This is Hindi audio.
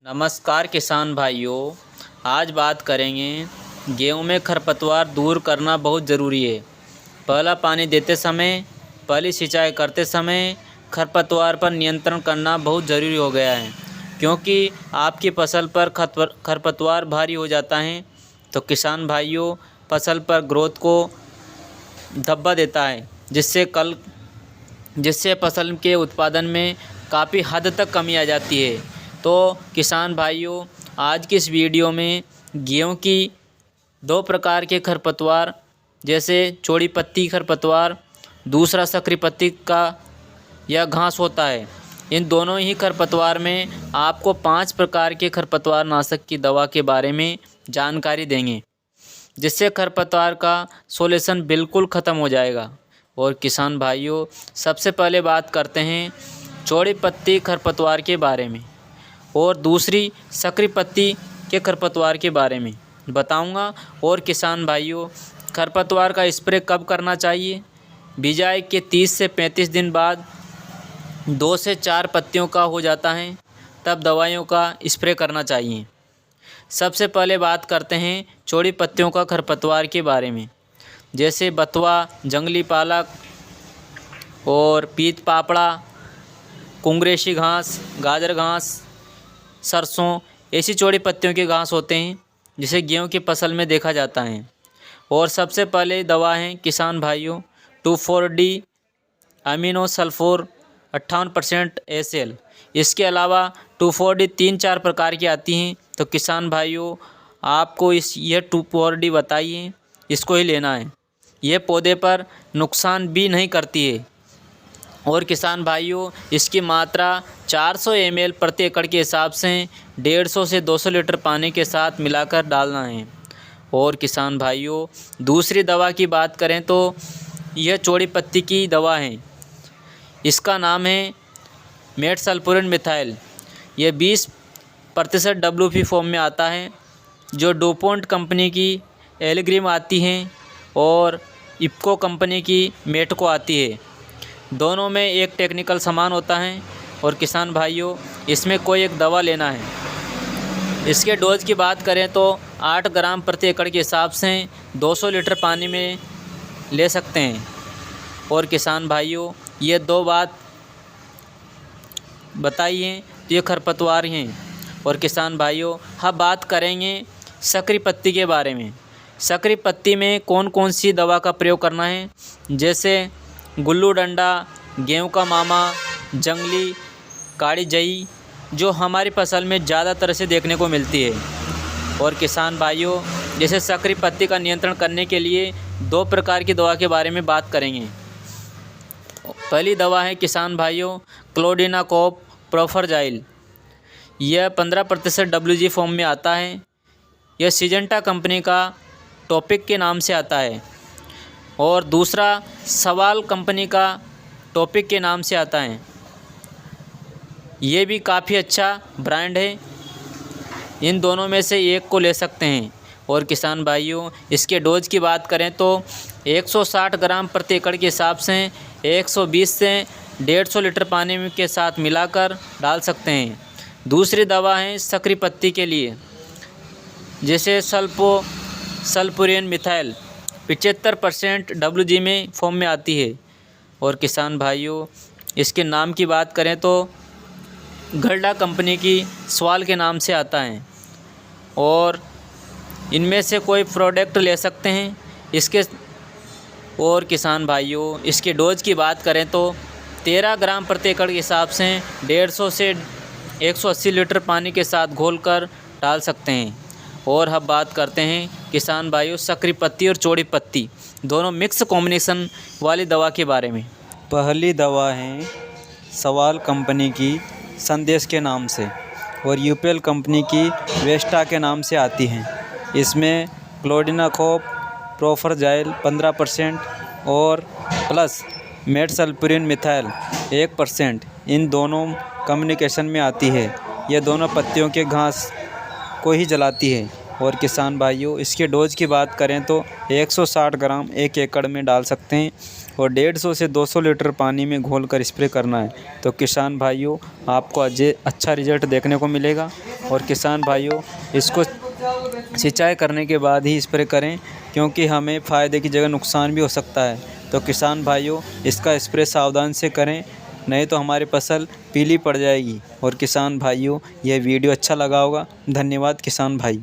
नमस्कार किसान भाइयों। आज बात करेंगे गेहूं में खरपतवार दूर करना बहुत ज़रूरी है। पहला पानी देते समय, पहली सिंचाई करते समय खरपतवार पर नियंत्रण करना बहुत ज़रूरी हो गया है, क्योंकि आपकी फसल पर खरपतवार भारी हो जाता है तो किसान भाइयों फसल पर ग्रोथ को धब्बा देता है, जिससे फसल के उत्पादन में काफ़ी हद तक कमी आ जाती है। तो किसान भाइयों, आज की इस वीडियो में गेहूं की दो प्रकार के खरपतवार, जैसे चौड़ी पत्ती खरपतवार, दूसरा सकरी पत्ती का यह घास होता है, इन दोनों ही खरपतवार में आपको 5 प्रकार के खरपतवार नाशक की दवा के बारे में जानकारी देंगे, जिससे खरपतवार का सॉल्यूशन बिल्कुल ख़त्म हो जाएगा। और किसान भाइयों, सबसे पहले बात करते हैं चौड़ी पत्ती खरपतवार के बारे में और दूसरी सकरी पत्ती के खरपतवार के बारे में बताऊंगा। और किसान भाइयों, खरपतवार का स्प्रे कब करना चाहिए? बिजाई के 30 से 35 दिन बाद 2 से 4 पत्तियों का हो जाता है, तब दवाइयों का स्प्रे करना चाहिए। सबसे पहले बात करते हैं चौड़ी पत्तियों का खरपतवार के बारे में, जैसे बथुआ, जंगली पालक और पीत पापड़ा, कुंगरेशी घास, गाजर घास, सरसों, ऐसी चौड़ी पत्तियों के घास होते हैं जिसे गेहूं की फसल में देखा जाता है। और सबसे पहले दवा है किसान भाइयों 2,4-D अमीनो सल्फोर 58% SL। इसके अलावा 2,4-D 3-4 प्रकार की आती हैं, तो किसान भाइयों आपको यह 2,4-D बताइए, इसको ही लेना है। यह पौधे पर नुकसान भी नहीं करती है। और किसान भाइयों, इसकी मात्रा 400 ml प्रति एकड़ के हिसाब से 150 से 200 लीटर पानी के साथ मिलाकर डालना है। और किसान भाइयों, दूसरी दवा की बात करें तो यह चौड़ी पत्ती की दवा है, इसका नाम है मेटसल्फोरेट मिथाइल। यह 20% WP फॉर्म में आता है, जो डुपोंट कंपनी की एल्ग्रिम आती है और इफ्को कंपनी की मेटको आती है। दोनों में एक टेक्निकल समान होता है। और किसान भाइयों, इसमें कोई एक दवा लेना है। इसके डोज की बात करें तो 8 ग्राम प्रति एकड़ के हिसाब से 200 लीटर पानी में ले सकते हैं। और किसान भाइयों, ये दो बात बताइए तो ये खरपतवार हैं। और किसान भाइयों, हम बात करेंगे सकरी पत्ती के बारे में। सकरी पत्ती में कौन कौन सी दवा का प्रयोग करना है, जैसे गुल्लू डंडा, गेहूं का मामा, जंगली काड़ी जई, जो हमारी फसल में ज़्यादातर से देखने को मिलती है। और किसान भाइयों, जैसे सकरी पत्ती का नियंत्रण करने के लिए 2 प्रकार की दवा के बारे में बात करेंगे। पहली दवा है किसान भाइयों क्लोडिनाकोप प्रोफरजाइल। यह 15% WG फॉर्म में आता है। यह सिजेंटा कंपनी का टॉपिक के नाम से आता है। और दूसरा सवाल कंपनी का टॉपिक के नाम से आता है। ये भी काफ़ी अच्छा ब्रांड है। इन दोनों में से एक को ले सकते हैं। और किसान भाइयों, इसके डोज की बात करें तो 160 ग्राम प्रति एकड़ के हिसाब से 120 से 150 लीटर पानी के साथ मिलाकर डाल सकते हैं। दूसरी दवा है सकरी पत्ती के लिए, जैसे सल्फोरेट मिथाइल 75% WG में फॉर्म में आती है। और किसान भाइयों, इसके नाम की बात करें तो घरडा कंपनी की स्वाल के नाम से आता है। और इनमें से कोई प्रोडक्ट ले सकते हैं इसके। और किसान भाइयों, इसके डोज की बात करें तो 13 ग्राम प्रति एकड़ के हिसाब से 150 से 180 लीटर पानी के साथ घोलकर डाल सकते हैं। और अब बात करते हैं किसान भाइयों सकरी पत्ती और चौड़ी पत्ती दोनों मिक्स कॉम्बिनेशन वाली दवा के बारे में। पहली दवा है सवाल कंपनी की संदेश के नाम से और यूपीएल कंपनी की वेस्टा के नाम से आती हैं। इसमें क्लोडिनाकोप प्रोफरजाइल 15% और प्लस मेटसल्फोरेट मिथाइल 1% इन दोनों कम्युनिकेशन में आती है। यह दोनों पत्तियों के घास को ही जलाती है। और किसान भाइयों इसके डोज की बात करें तो 160 ग्राम 1 एकड़ में डाल सकते हैं और 150 से 200 लीटर पानी में घोलकर स्प्रे करना है। तो किसान भाइयों आपको अच्छा रिजल्ट देखने को मिलेगा। और किसान भाइयों इसको सिंचाई करने के बाद ही स्प्रे करें, क्योंकि हमें फ़ायदे की जगह नुकसान भी हो सकता है। तो किसान भाइयों इसका स्प्रे सावधान से करें, नहीं तो हमारी फसल पीली पड़ जाएगी। और किसान भाइयों यह वीडियो अच्छा लगा होगा। धन्यवाद किसान भाई।